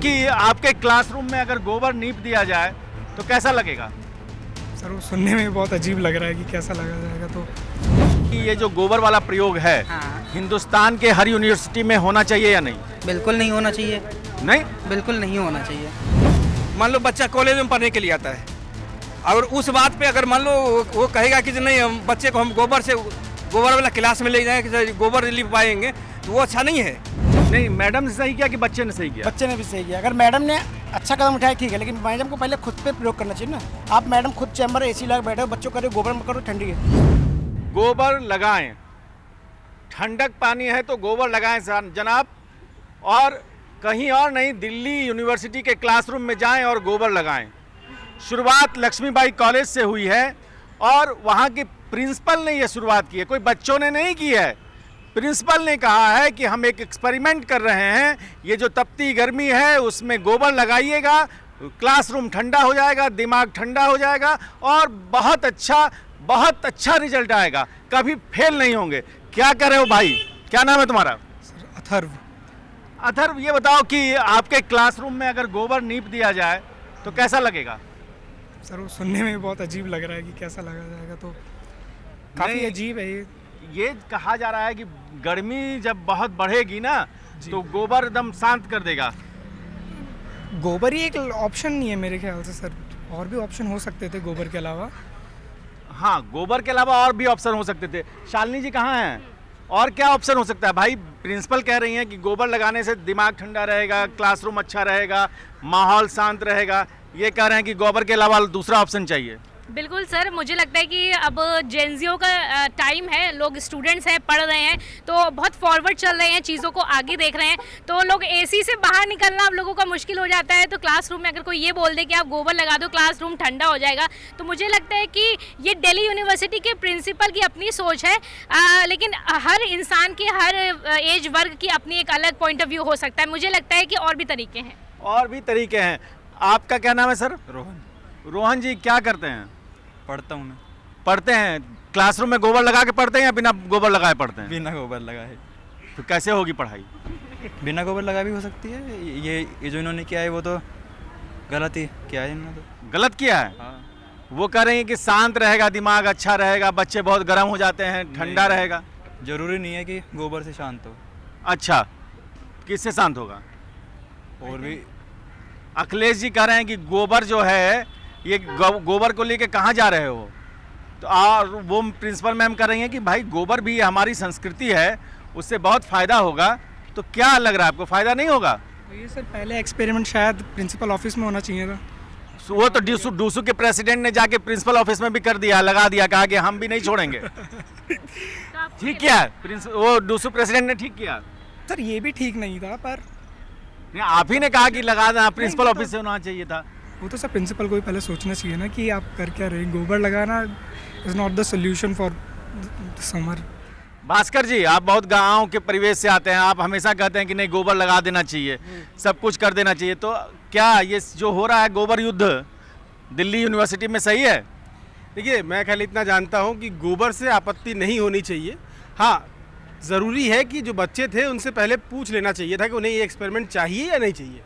कि आपके क्लासरूम में अगर गोबर नीप दिया जाए तो कैसा लगेगा? सर वो सुनने में बहुत अजीब लग रहा है कि कैसा लगा जाएगा। तो कि ये जो गोबर वाला प्रयोग है हिंदुस्तान के हर यूनिवर्सिटी में होना चाहिए या नहीं? बिल्कुल नहीं होना चाहिए। नहीं, बिल्कुल नहीं होना चाहिए। मान लो बच्चा कॉलेज में पढ़ने के लिए आता है और उस बात पे अगर मान लो वो कहेगा कि नहीं हम बच्चे को हम गोबर वाला क्लास में ले जाएं कि गोबर लिप पाएंगे, तो वो अच्छा नहीं है। नहीं, मैडम ने सही किया कि बच्चे ने सही किया? बच्चे ने भी सही किया। अगर मैडम ने अच्छा कदम उठाया ठीक है, लेकिन मैडम को पहले खुद पे प्रयोग करना चाहिए ना। आप मैडम खुद चैम्बर एसी लगा बैठे हो, बच्चों को गोबर में करो, ठंडी है। गोबर लगाएं, ठंडक पानी है तो गोबर लगाएं जनाब। और कहीं और नहीं, दिल्ली यूनिवर्सिटी के क्लासरूम में जाएं और गोबर लगाएं। शुरुआत लक्ष्मीबाई कॉलेज से हुई है और वहाँ के प्रिंसिपल ने ये शुरुआत की है, कोई बच्चों ने नहीं की है। प्रिंसिपल ने कहा है कि हम एक एक्सपेरिमेंट कर रहे हैं, ये जो तपती गर्मी है उसमें गोबर लगाइएगा, क्लासरूम ठंडा हो जाएगा, दिमाग ठंडा हो जाएगा और बहुत अच्छा रिजल्ट आएगा, कभी फेल नहीं होंगे। क्या कर रहे हो भाई, क्या नाम है तुम्हारा? सर अथर्व। अथर्व, ये बताओ कि आपके क्लासरूम में अगर गोबर नीप दिया जाए तो कैसा लगेगा? सर वो सुनने में बहुत अजीब लग रहा है कि कैसा लगा जाएगा। तो काफ़ी नहीं, अजीब है ये कहा जा रहा है कि गर्मी जब बहुत बढ़ेगी ना तो गोबर एकदम शांत कर देगा। गोबर ही एक ऑप्शन नहीं है मेरे ख्याल से सर, और भी ऑप्शन हो सकते थे गोबर के अलावा। हाँ, गोबर के अलावा और भी ऑप्शन हो सकते थे। शालिनी जी कहाँ हैं? और क्या ऑप्शन हो सकता है भाई? प्रिंसिपल कह रही हैं कि गोबर लगाने से दिमाग ठंडा रहेगा, क्लासरूम अच्छा रहेगा, माहौल शांत रहेगा। ये कह रहे हैं कि गोबर के अलावा दूसरा ऑप्शन चाहिए। बिल्कुल सर, मुझे लगता है कि अब जेनजियो का टाइम है, लोग स्टूडेंट्स हैं, पढ़ रहे हैं, तो बहुत फॉरवर्ड चल रहे हैं, चीज़ों को आगे देख रहे हैं। तो लोग एसी से बाहर निकलना अब लोगों का मुश्किल हो जाता है, तो क्लासरूम में अगर कोई ये बोल दे कि आप गोबर लगा दो, क्लासरूम ठंडा हो जाएगा, तो मुझे लगता है कि ये दिल्ली यूनिवर्सिटी के प्रिंसिपल की अपनी सोच है। लेकिन हर इंसान की, हर एज वर्ग की अपनी एक अलग पॉइंट ऑफ व्यू हो सकता है। मुझे लगता है कि और भी तरीके हैं। और भी तरीके हैं। आपका क्या नाम है सर? रोहन। रोहन जी, क्या करते हैं? पढ़ता हूँ मैं। पढ़ते हैं? क्लासरूम में गोबर लगा के पढ़ते हैं या बिना गोबर लगाए पढ़ते हैं? बिना गोबर लगाए। तो कैसे होगी पढ़ाई? बिना गोबर लगाए भी हो सकती है। ये जो इन्होंने किया है वो तो गलत ही किया है इन्होंने तो। गलत किया है? हाँ। वो कह रही हैं कि शांत रहेगा, दिमाग अच्छा रहेगा, बच्चे बहुत गर्म हो जाते हैं, ठंडा रहेगा। जरूरी नहीं है कि गोबर से शांत हो। अच्छा, किससे शांत होगा? और भी अखिलेश जी कह रहे हैं कि गोबर जो है, ये गोबर को लेके कहाँ जा रहे हो? तो और वो प्रिंसिपल मैम कह रही हैं कि भाई गोबर भी हमारी संस्कृति है, उससे बहुत फ़ायदा होगा। तो क्या लग रहा है आपको, फ़ायदा नहीं होगा? तो ये सर पहले एक्सपेरिमेंट शायद प्रिंसिपल ऑफिस में होना चाहिए था। वो तो डूसू के प्रेसिडेंट ने जाके प्रिंसिपल ऑफिस में भी कर दिया, लगा दिया, कहा कि हम भी नहीं छोड़ेंगे। ठीक किया वो डूसू प्रेसिडेंट ने, ठीक किया। सर ये भी ठीक नहीं था, पर नहीं, आप ही ने कहा कि लगा देना, प्रिंसिपल ऑफिस से होना चाहिए था। वो तो सर प्रिंसिपल को भी पहले सोचना चाहिए ना कि आप कर क्या रहे हैं। गोबर लगाना is not the solution for summer. Bhaskar ji, आप बहुत गाँव के परिवेश से आते हैं, आप हमेशा कहते हैं कि नहीं गोबर लगा देना चाहिए, सब कुछ कर देना चाहिए। तो क्या ये जो हो रहा है गोबर युद्ध दिल्ली यूनिवर्सिटी में सही है? देखिए, मैं खाली इतना जानता हूँ कि गोबर से आपत्ति नहीं होनी चाहिए। हाँ, ज़रूरी है कि जो बच्चे थे उनसे पहले पूछ लेना चाहिए था कि उन्हें ये एक्सपेरिमेंट चाहिए या नहीं चाहिए।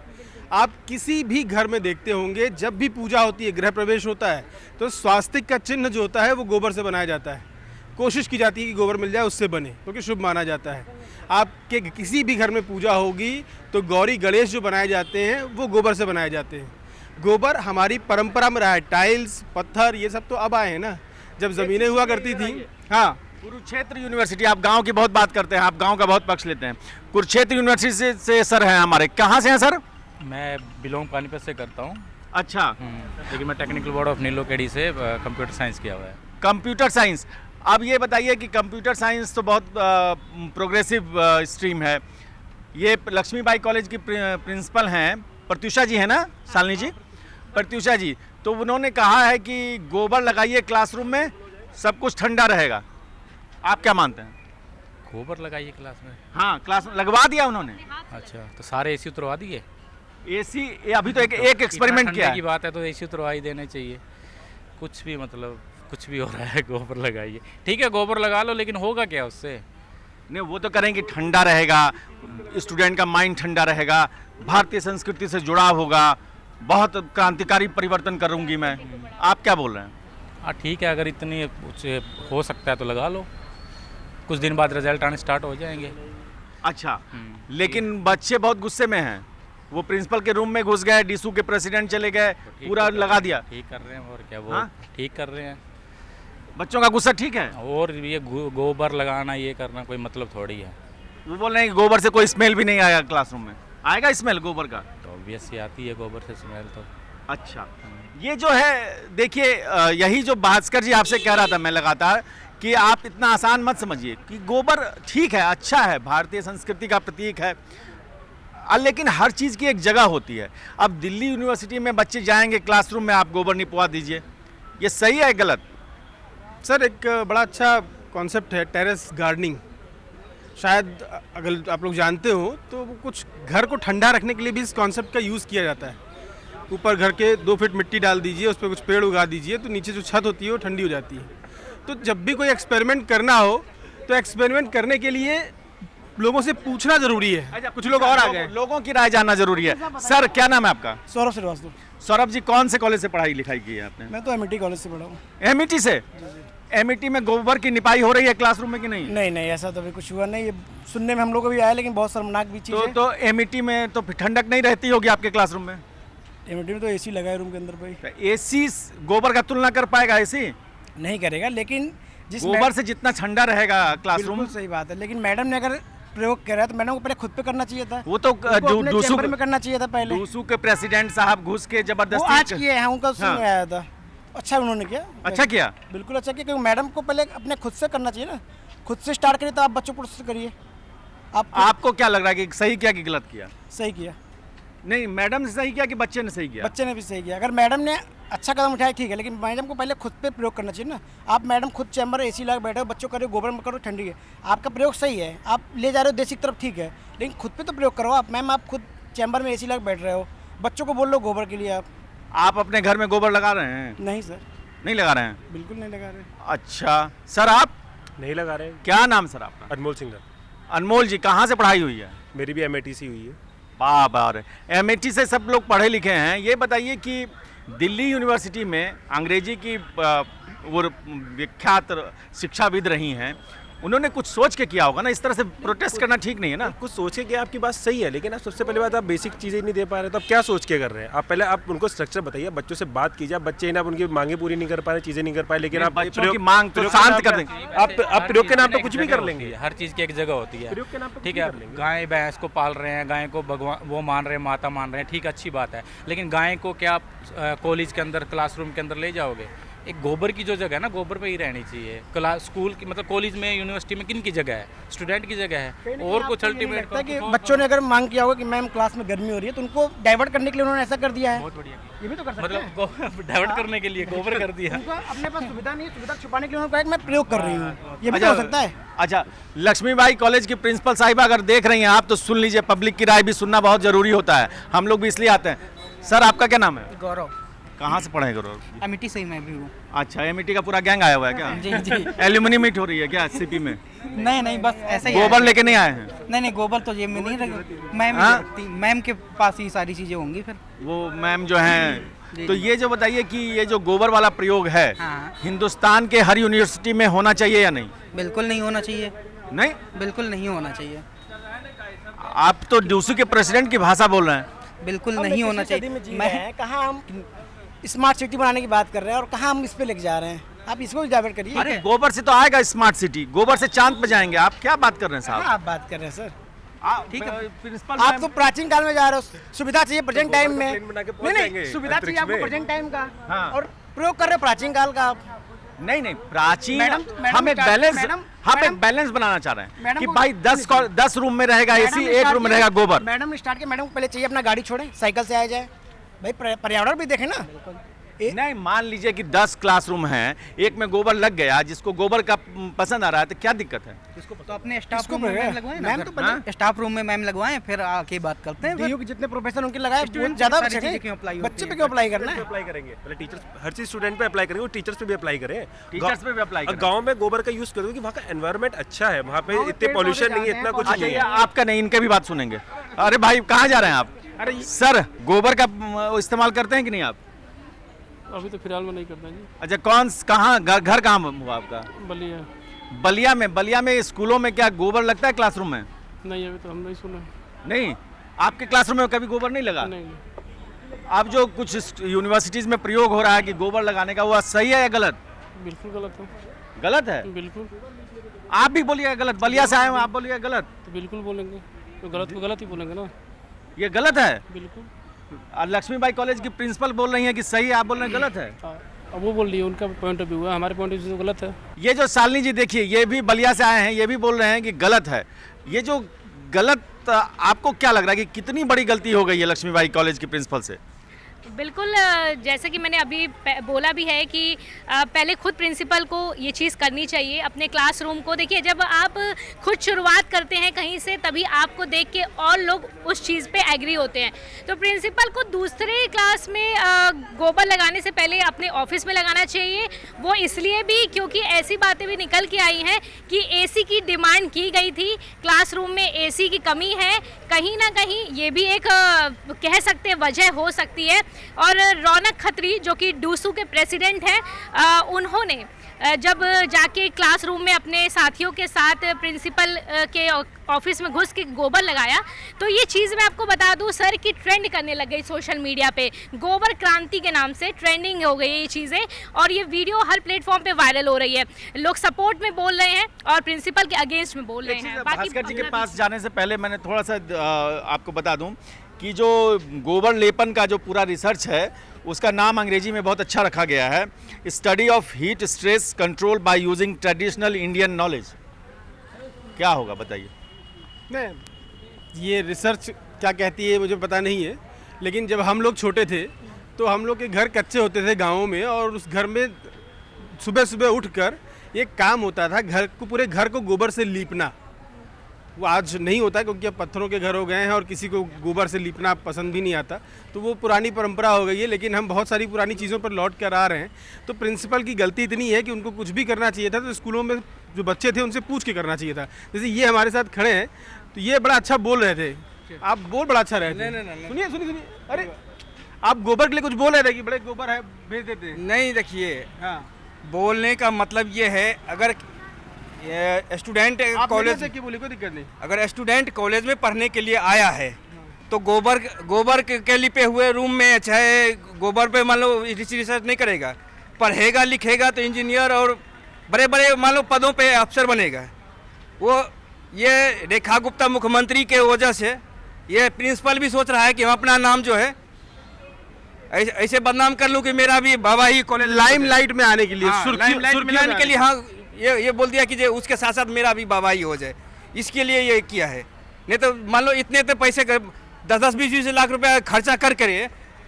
आप किसी भी घर में देखते होंगे, जब भी पूजा होती है, गृह प्रवेश होता है, तो स्वास्तिक का चिन्ह जो होता है वो गोबर से बनाया जाता है। कोशिश की जाती है कि गोबर मिल जाए, उससे बने, क्योंकि शुभ माना जाता है। आपके किसी भी घर में पूजा होगी तो गौरी गणेश जो बनाए जाते हैं वो गोबर से बनाए जाते हैं। गोबर हमारी परंपरा में रहा है। टाइल्स, पत्थर, ये सब तो अब आए हैं ना, जब ज़मीनें हुआ करती थी। हाँ, कुरुक्षेत्र यूनिवर्सिटी, आप गांव की बहुत बात करते हैं, आप गांव का बहुत पक्ष लेते हैं। कुरुक्षेत्र यूनिवर्सिटी से सर हैं हमारे, कहाँ से हैं सर? मैं बिलोंग पानीपत से करता हूँ। अच्छा। लेकिन मैं टेक्निकल बोर्ड ऑफ नीलोकेडी से कंप्यूटर साइंस किया हुआ है। Computer science. अब ये बताइए कि कंप्यूटर साइंस तो बहुत प्रोग्रेसिव स्ट्रीम है। ये लक्ष्मीबाई कॉलेज की प्रिंसिपल हैं, प्रत्युषा जी है ना, शालिनी जी? प्रत्युषा जी, तो उन्होंने कहा है कि गोबर लगाइए क्लासरूम में, सब कुछ ठंडा रहेगा। आप क्या मानते हैं? गोबर लगाइए क्लास में? हाँ, क्लास में लगवा दिया उन्होंने। अच्छा, तो सारे एसी उतरवा दिए? एसी अभी तो एक एक्सपेरिमेंट किया की बात है तो एसी उतरवा ही देने चाहिए। कुछ भी मतलब कुछ भी हो रहा है, गोबर लगाइए। ठीक है, गोबर लगा लो, लेकिन होगा क्या उससे? नहीं, वो तो करें कि ठंडा रहेगा, स्टूडेंट का माइंड ठंडा रहेगा, भारतीय संस्कृति से जुड़ाव होगा, बहुत क्रांतिकारी परिवर्तन करूंगी मैं। आप क्या बोल रहे हैं? हाँ ठीक है, अगर इतनी उसे हो सकता है तो लगा लो, कुछ दिन बाद रिजल्ट आने स्टार्ट हो जाएंगे। अच्छा, लेकिन बच्चे बहुत गुस्से में हैं, वो प्रिंसिपल के रूम में घुस गए, डीसू के प्रेसिडेंट चले गए, पूरा लगा दिया। ठीक कर रहे हैं और क्या, वो हाँ? ठीक कर रहे हैं। बच्चों का गुस्सा ठीक है? और ये गोबर लगाना ये करना कोई मतलब थोड़ी है। वो बोल रहे हैं कि गोबर से कोई स्मेल भी नहीं आया क्लासरूम में। आएगा स्मेल गोबर का? तो ऑब्वियस ही आती है गोबर से स्मेल तो। अच्छा, ये जो है देखिए, यही जो भास्कर जी आपसे कह रहा था मैं लगातार कि आप इतना आसान मत समझिए कि गोबर ठीक है, अच्छा है, भारतीय संस्कृति का प्रतीक है, लेकिन हर चीज़ की एक जगह होती है। अब दिल्ली यूनिवर्सिटी में बच्चे जाएंगे क्लासरूम में, आप गोबर निपवा दीजिए, ये सही है गलत? सर एक बड़ा अच्छा कॉन्सेप्ट है टेरेस गार्डनिंग। शायद अगर आप लोग जानते हो तो वो कुछ घर को ठंडा रखने के लिए भी इस कॉन्सेप्ट का यूज़ किया जाता है। ऊपर घर के 2 फीट मिट्टी डाल दीजिए, उस पर कुछ पेड़ उगा दीजिए, तो नीचे जो छत होती है वो ठंडी हो जाती है। तो जब भी कोई एक्सपेरिमेंट करना हो तो एक्सपेरिमेंट करने के लिए लोगों से पूछना जरूरी है। कुछ लोग और आ गए, लोगों की राय जानना जरूरी है। सर क्या नाम है आपका? सौरभ श्रीवास्तव। सौरभ जी, कौन से कॉलेज से पढ़ाई लिखाई की है आपने? मैं तो एमईटी कॉलेज से पढ़ा हूँ। एमईटी से? एमईटी में गोबर की निपाई हो रही है क्लासरूम में कि नहीं? नहीं नहीं, ऐसा तो अभी कुछ हुआ नहीं। ये सुनने में हम लोग को भी आया, लेकिन बहुत शर्मनाक भी चीज़ है। तो एमईटी में तो फिर ठंडक नहीं रहती होगी आपके क्लासरूम में? एमईटी में तो एसी लगा है रूम के अंदर भाई। एसी गोबर का तुलना कर पाएगा? एसी नहीं करेगा, लेकिन जिस गोबर से जितना ठंडा रहेगा क्लासरूम। बिल्कुल सही बात है, लेकिन मैडम ने अगर प्रयोग करा तो मैडम को पहले खुद पे करना चाहिए था। वो तो डूसू में करना चाहिए था पहले। डूसू के प्रेसिडेंट साहब घुस के वो जबरदस्ती आज किए हैं, उनका सुन आया था। अच्छा उन्होंने किया, अच्छा किया, बिल्कुल अच्छा किया, क्योंकि मैडम को पहले अपने खुद से करना चाहिए ना। खुद से स्टार्ट करिए तो आप बच्चों को उससे करिए। आपको क्या लग रहा है कि सही किया कि गलत किया? सही किया। नहीं, मैडम ने सही किया कि बच्चे ने सही किया? बच्चे ने भी सही किया। अगर मैडम ने अच्छा कदम उठाया ठीक है, लेकिन मैडम को पहले खुद पे प्रयोग करना चाहिए ना। आप मैडम खुद चैम्बर एसी लगा बैठे हो, बच्चों करो गोबर में करो ठंडी है, आपका प्रयोग सही है, आप ले जा रहे हो देश की तरफ ठीक है, लेकिन खुद पे तो प्रयोग करो आप। मैम आप खुद चैम्बर में एसी लगा बैठ रहे हो, बच्चों को बोल लो गोबर के लिए। आप अपने घर में गोबर लगा रहे हैं? नहीं सर, नहीं लगा रहे हैं? बिल्कुल नहीं लगा रहे। अच्छा सर, आप नहीं लगा रहे? क्या नाम सर आपका? अनमोल सिंह। अनमोल जी, कहाँ से पढ़ाई हुई है? मेरी भी एमआईटी से हुई है। बार एमआईटी से सब लोग पढ़े लिखे हैं। ये बताइए कि दिल्ली यूनिवर्सिटी में अंग्रेजी की वो विख्यात शिक्षाविद रही हैं, उन्होंने कुछ सोच के किया होगा ना, इस तरह से प्रोटेस्ट करना ठीक नहीं है ना। कुछ सोच के किया, आपकी बात सही है, लेकिन आप सबसे पहले बात आप बेसिक चीज़ें नहीं दे पा रहे, तो आप क्या सोच के कर रहे हैं? आप पहले आप उनको स्ट्रक्चर बताइए, बच्चों से बात कीजिए। आप बच्चे ना उनकी मांगे पूरी नहीं कर पा रहे, चीज़ें नहीं कर पाए, लेकिन आप बच्चों की मांग तो शांत कर देंगे। आप प्रयोग के नाम पर कुछ भी कर लेंगे। हर चीज़ की एक जगह होती है, प्रयोग के नाम पर ठीक है। गाय भैंस को पाल रहे हैं, गाय को भगवान वो मान रहे हैं, माता मान रहे हैं, ठीक अच्छी बात है, लेकिन गाय को क्या आप कॉलेज के अंदर क्लासरूम के अंदर ले जाओगे? एक गोबर की जो जगह है ना, गोबर पे ही रहनी चाहिए। क्लास स्कूल की मतलब कॉलेज में यूनिवर्सिटी में किन की जगह है? स्टूडेंट की जगह है। और कुछ अल्टीमेट कि बच्चों ने अगर मांग किया होगा कि मैम क्लास में गर्मी हो रही है, तो उनको डाइवर्ट करने के लिए उन्होंने ऐसा कर दिया है। बहुत बढ़िया, ये भी तो कर सकते हैं, मतलब डाइवर्ट करने के लिए गोबर कर दिया। उनको अपने पास सुविधा नहीं है, सुविधा छुपाने के लिए उन्होंने कहा कि मैं प्रयोग कर रही हूँ। ये भी तो हो सकता है। अच्छा, लक्ष्मीबाई कॉलेज की प्रिंसिपल साहिबा अगर देख रही हैं आप तो सुन लीजिए, पब्लिक की राय भी सुनना बहुत जरूरी होता है, हम लोग भी इसलिए आते हैं। सर आपका क्या नाम है? गौरव। कहाँ से पढ़े गौरव? एमईटी से ही मैं भी हूँ। अच्छा, एमईटी का पूरा गैंग आया हुआ है क्या? जी जी। एल्यूमिनी मीट हो रही है क्या सीपी में? नहीं नहीं, बस ऐसा ही। गोबर लेके नहीं आए हैं? नहीं नहीं, गोबर तो जेब में नहीं रखी, मैम के पास ही सारी चीज़ें होंगी फिर। वो मैम जो हैं। तो ये जो बताइए कि ये जो गोबर वाला प्रयोग है, हाँ। हिंदुस्तान के हर यूनिवर्सिटी में होना चाहिए या नहीं? बिल्कुल नहीं होना चाहिए। नहीं, बिल्कुल नहीं होना चाहिए। आप तो डूसू के प्रेसिडेंट की भाषा बोल रहे हैं। बिल्कुल नहीं होना चाहिए। मैं कहाँ हम स्मार्ट सिटी बनाने की बात कर रहे हैं और कहाँ हम इस पे लेके जा रहे हैं? आप इसको भी डाइवर्ट करिए। अरे गोबर से तो आएगा स्मार्ट सिटी, गोबर से चांद पे जाएंगे। आप क्या बात कर रहे हैं साहब? आप बात कर रहे हैं सर, ठीक है। प्रिंसिपल आप तो प्राचीन काल में जा रहे हो। सुविधा चाहिए प्रेजेंट टाइम में। नहीं, सुविधा चाहिए आपको प्रेजेंट टाइम का, हाँ। और प्रयोग कर रहे हो प्राचीन काल का आप। नहीं, प्राचीन मैडम हम एक बैलेंस बनाना चाह रहे हैं कि भाई 10 रूम में रहेगा एसी, 1 रूम में रहेगा गोबर। मैडम ने स्टार्ट किया, मैडम को पहले चाहिए अपना गाड़ी छोड़े, साइकिल से आया जाए भाई, पर्यावरण भी देखे ना। नहीं, मान लीजिए कि 10 क्लासरूम हैं, एक में गोबर लग गया, जिसको गोबर का पसंद आ रहा है तो क्या दिक्कत है? तो अपने स्टाफ रूम में मैम लगवाएं ना, तो स्टाफ रूम में मैम लगवाएं, फिर आके बात करते हैं। डीयू के जितने प्रोफेसर उनके लगाए, ज्यादा बच्चे पे क्यों अप्लाई करना है? अप्लाई करेंगे पहले टीचर्स, हर चीज स्टूडेंट पे अप्लाई करेंगे, टीचर्स पे भी अप्लाई करें। टीचर्स पे भी अप्लाई करें। गांव में गोबर का यूज करो कि वहाँ का एनवायरनमेंट अच्छा है, वहाँ पे इतने पॉल्यूशन नहीं है, इतना कुछ नहीं है। आपका नहीं, इनके भी बात सुनेंगे। अरे भाई कहाँ जा रहे हैं आप? अरे सर गोबर का इस्तेमाल करते हैं कि नहीं आप? अभी तो फिलहाल में नहीं करता जी। अच्छा, कहाँ घर कहाँ हुआ आपका? बलिया। बलिया में स्कूलों में क्या गोबर लगता है क्लासरूम में? नहीं, अभी तो हम नहीं सुना। नहीं, आपके क्लासरूम में कभी गोबर नहीं लगा? नहीं। अब जो कुछ यूनिवर्सिटीज में प्रयोग हो रहा है कि गोबर लगाने का, वो सही है या गलत? बिल्कुल गलत है। गलत है? बिल्कुल। आप भी बोलिए गलत, बलिया से आए हो आप बोलिए गलत? तो बिल्कुल बोलेंगे, तो गलत को गलत ही बोलेंगे ना। ये गलत है? बिल्कुल। लक्ष्मीबाई कॉलेज की प्रिंसिपल बोल रही हैं कि सही है, आप बोल रहे हैं गलत है? अब वो बोल रही है, उनका पॉइंट ऑफ व्यू है, हमारे पॉइंट ऑफ व्यू से गलत है। ये जो शालिनी जी देखिए, ये भी बलिया से आए हैं, ये भी बोल रहे हैं कि गलत है। ये जो गलत, आपको क्या लग रहा है कि कितनी बड़ी गलती हो गई है लक्ष्मीबाई कॉलेज की प्रिंसिपल से? बिल्कुल, जैसे कि मैंने अभी बोला भी है कि पहले खुद प्रिंसिपल को ये चीज़ करनी चाहिए अपने क्लासरूम को। देखिए, जब आप खुद शुरुआत करते हैं कहीं से, तभी आपको देख के और लोग उस चीज़ पे एग्री होते हैं। तो प्रिंसिपल को दूसरे क्लास में गोबर लगाने से पहले अपने ऑफिस में लगाना चाहिए। वो इसलिए भी क्योंकि ऐसी बातें भी निकल के आई हैं कि एसी की डिमांड की गई थी, क्लासरूम में एसी की कमी है, कहीं ना कहीं ये भी एक कह सकते वजह हो सकती है। और रौनक खत्री जो कि डूसू के प्रेसिडेंट हैं, उन्होंने जब जाके क्लासरूम में अपने साथियों के साथ प्रिंसिपल के ऑफिस में घुस के गोबर लगाया, तो ये चीज़ मैं आपको बता दूं सर कि ट्रेंड करने लग गई सोशल मीडिया पे। गोबर क्रांति के नाम से ट्रेंडिंग हो गई ये चीज़ें, और ये वीडियो हर प्लेटफॉर्म पे वायरल हो रही है। लोग सपोर्ट में बोल रहे हैं और प्रिंसिपल के अगेंस्ट में बोल रहे हैं। भास्कर जी के पास जाने से पहले मैंने थोड़ा सा आपको बता दूं कि जो गोबर लेपन का जो पूरा रिसर्च है, उसका नाम अंग्रेजी में बहुत अच्छा रखा गया है, study of heat stress control by using traditional Indian knowledge. क्या होगा बताइए? नहीं, ये रिसर्च क्या कहती है मुझे पता नहीं है, लेकिन जब हम लोग छोटे थे तो हम लोग के घर कच्चे होते थे गाँवों में, और उस घर में सुबह सुबह उठकर ये काम होता था पूरे घर को गोबर से लीपना। वो आज नहीं होता क्योंकि अब पत्थरों के घर हो गए हैं और किसी को गोबर से लीपना पसंद भी नहीं आता, तो वो पुरानी परंपरा हो गई है। लेकिन हम बहुत सारी पुरानी चीज़ों पर लौट कर आ रहे हैं। तो प्रिंसिपल की गलती इतनी है कि उनको कुछ भी करना चाहिए था तो स्कूलों में जो बच्चे थे उनसे पूछ के करना चाहिए था। जैसे ये हमारे साथ खड़े हैं, तो ये बड़ा अच्छा बोल रहे थे, आप बोल बड़ा अच्छा रहे थे। सुनिए, अरे आप गोबर के लिए कुछ बोल रहे थे कि बड़े गोबर है भेज देते। नहीं, देखिए, हाँ, बोलने का मतलब ये है, अगर स्टूडेंट कॉलेज की बोली कोई दिक्कत नहीं, अगर स्टूडेंट कॉलेज में पढ़ने के लिए आया है तो गोबर के लिपे हुए रूम में चाहे गोबर पे मान लो रिसर्च नहीं करेगा, पढ़ेगा लिखेगा तो इंजीनियर और बड़े बड़े मान लो पदों पे अफसर बनेगा। वो ये रेखा गुप्ता मुख्यमंत्री के वजह से ये प्रिंसिपल भी सोच रहा है कि हम अपना नाम जो है ऐसे बदनाम कर लूँ कि मेरा भी बाबा ही कॉलेज लाइमलाइट में आने के लिए, लाइमलाइट में आने के लिए, हाँ, ये बोल दिया कि जो उसके साथ साथ मेरा भी बाबा ही हो जाए, इसके लिए ये किया है। नहीं तो मान लो इतने पैसे 10-10, 20-20 लाख रुपया खर्चा कर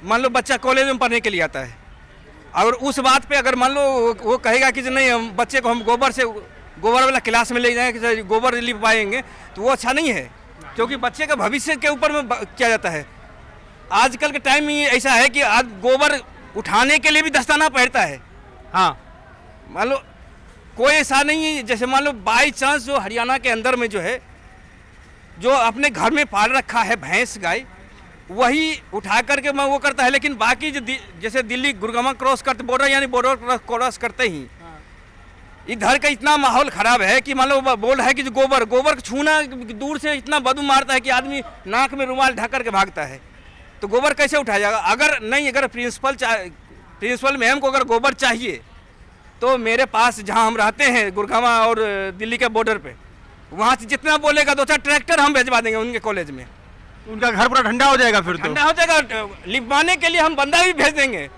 मान लो बच्चा कॉलेज में पढ़ने के लिए आता है, और उस बात पे अगर मान लो वो कहेगा कि नहीं, हम बच्चे को हम गोबर वाला क्लास में ले जाएंगे, गोबर लिप पाएंगे, तो वो अच्छा नहीं है, क्योंकि बच्चे का भविष्य के ऊपर में किया जाता है। आजकल के टाइम में ऐसा है कि आज गोबर उठाने के लिए भी दस्ताना पहनता है। हाँ, मान लो कोई ऐसा नहीं है, जैसे मान लो बाई चांस जो हरियाणा के अंदर में जो है, जो अपने घर में पाल रखा है भैंस गाय, वही उठा करके मैं वो करता है। लेकिन बाकी जो जैसे दिल्ली गुड़गांव क्रॉस करते बॉर्डर, यानी बॉर्डर क्रॉस करते ही इधर का इतना माहौल खराब है कि मान लो बोल रहा है कि जो गोबर छूना दूर से इतना बदबू मारता है कि आदमी नाक में रुमाल ढक करके भागता है, तो गोबर कैसे उठाया जाएगा? अगर प्रिंसिपल मैम को अगर गोबर चाहिए तो मेरे पास जहां हम रहते हैं गुड़गांव और दिल्ली के बॉर्डर पे, वहां से जितना बोलेगा 2-4 ट्रैक्टर हम भेजवा देंगे उनके कॉलेज में। उनका घर पूरा ठंडा हो जाएगा, फिर ठंडा हो जाएगा। लिपवाने के लिए हम बंदा भी भेज देंगे,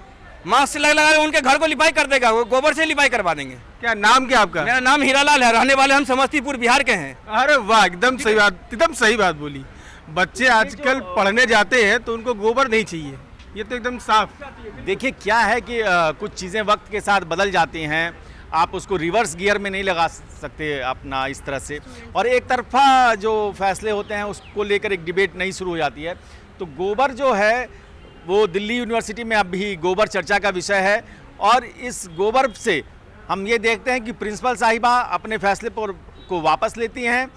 मास्क लगा उनके घर को लिपाई कर देगा, वो गोबर से लिपाई करवा देंगे। क्या नाम क्या आपका? मेरा नाम हीरालाल है, रहने वाले हम समस्तीपुर बिहार के हैं। अरे वाह, एकदम सही बात बोली। बच्चे आजकल पढ़ने जाते हैं तो उनको गोबर नहीं चाहिए, ये तो एकदम साफ। देखिए क्या है कि कुछ चीज़ें वक्त के साथ बदल जाती हैं, आप उसको रिवर्स गियर में नहीं लगा सकते अपना इस तरह से, और एक तरफा जो फैसले होते हैं उसको लेकर एक डिबेट नई शुरू हो जाती है। तो गोबर जो है वो दिल्ली यूनिवर्सिटी में अब भी गोबर चर्चा का विषय है, और इस गोबर से हम ये देखते हैं कि प्रिंसिपल साहिबा अपने फैसले पर को वापस लेती हैं,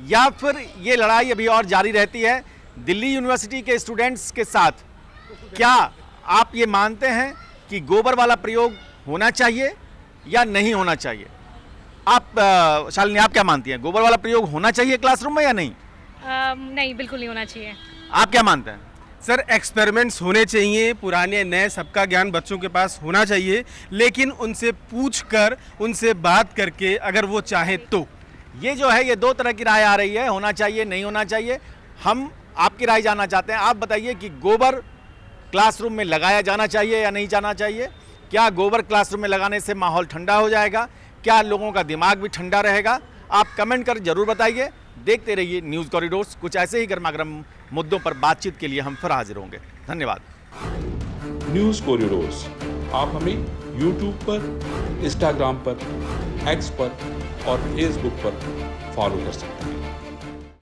या फिर ये लड़ाई अभी और जारी रहती है दिल्ली यूनिवर्सिटी के स्टूडेंट्स के साथ क्या आप ये मानते हैं कि गोबर वाला प्रयोग होना चाहिए या नहीं होना चाहिए? आप शालिनी, आप क्या मानती हैं, गोबर वाला प्रयोग होना चाहिए क्लासरूम में या नहीं? नहीं, बिल्कुल नहीं होना चाहिए। आप क्या मानते हैं? सर, एक्सपेरिमेंट्स होने चाहिए, पुराने नए सबका ज्ञान बच्चों के पास होना चाहिए, लेकिन उनसे पूछकर, उनसे बात करके अगर वो चाहे तो। ये जो है, ये दो तरह की राय आ रही है, होना चाहिए नहीं होना चाहिए। हम आपकी राय जानना चाहते हैं। आप बताइए कि गोबर क्लासरूम में लगाया जाना चाहिए या नहीं जाना चाहिए? क्या गोबर क्लासरूम में लगाने से माहौल ठंडा हो जाएगा? क्या लोगों का दिमाग भी ठंडा रहेगा? आप कमेंट कर जरूर बताइए। देखते रहिए न्यूज़ कॉरिडोर्स। कुछ ऐसे ही गर्मागर्म मुद्दों पर बातचीत के लिए हम फिर हाजिर होंगे। धन्यवाद। न्यूज़ कॉरिडोर्स आप हमें यूट्यूब पर, इंस्टाग्राम पर, एक्स पर और फेसबुक पर फॉलो कर सकते हैं।